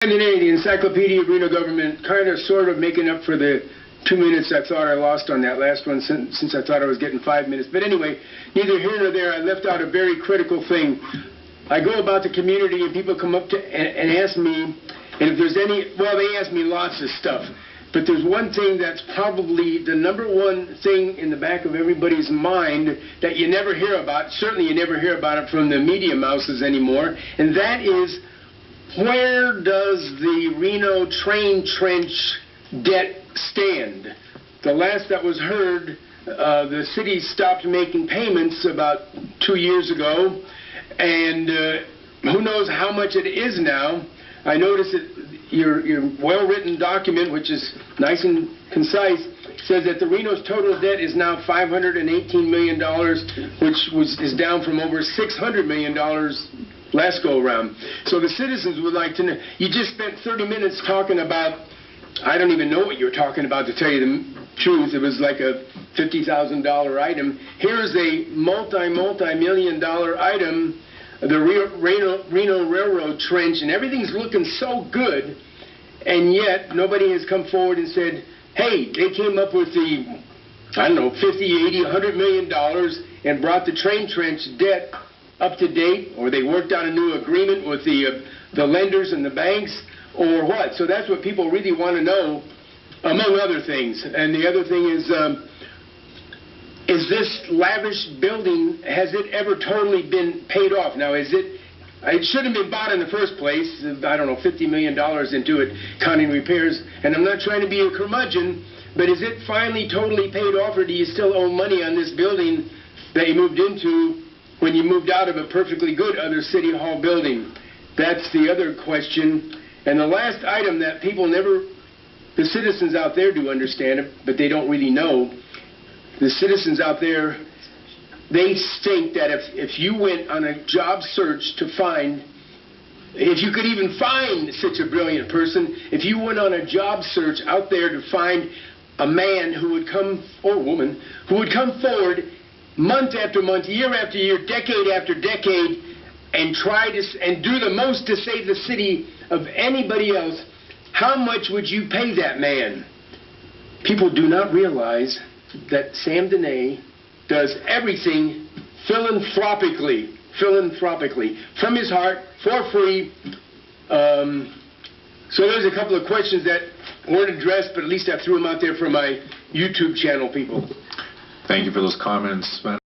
Sam DEHNE, the Encyclopedia of Reno Government, kind of sort of making up for the 2 minutes I thought I lost on that last one since I thought I was getting 5 minutes. But anyway, neither here nor there, I left out a very critical thing. I go about the community and people come up to and ask me, and if there's any, well, they ask me lots of stuff. But there's one thing that's probably the #1 thing in the back of everybody's mind that you never hear about. Certainly you never hear about it from the media mouses anymore, and that is, where does the Reno train trench debt stand? The last that was heard, the city stopped making payments about 2 years ago, and who knows how much it is now. I noticed that your well-written document, which is nice and concise, says that the Reno's total debt is now $518 million, which is down from over $600 million last go-around. So the citizens would like to know. You just spent 30 minutes talking about, I don't even know what you were talking about, to tell you the truth. It was like a $50,000 item. Here's a multi-million-dollar item, the Reno Railroad trench, and everything's looking so good, and yet nobody has come forward and said, hey, they came up with the, I don't know, 50, 80, $100 million and brought the train trench debt up to date, or they worked out a new agreement with the lenders and the banks, or what? So that's what people really want to know, among other things. And the other thing is this lavish building, has it ever totally been paid off? Now, it shouldn't have been bought in the first place. I don't know, $50 million into it, counting repairs. And I'm not trying to be a curmudgeon, but is it finally totally paid off, or do you still owe money on this building that you moved into when you moved out of a perfectly good other city hall building? That's the other question. And the last item that people never, the citizens out there do understand it, but they don't really know. The citizens out there, they think that if you went on a job search to find, if you could even find such a brilliant person, if you went on a job search out there to find a man who would come, or woman, who would come forward month after month, year after year, decade after decade, and try to and do the most to save the city of anybody else, how much would you pay that man? People do not realize that Sam DEHNE does everything philanthropically, from his heart, for free. So there's a couple of questions that weren't addressed, but at least I threw them out there for my YouTube channel people. Thank you for those comments, man.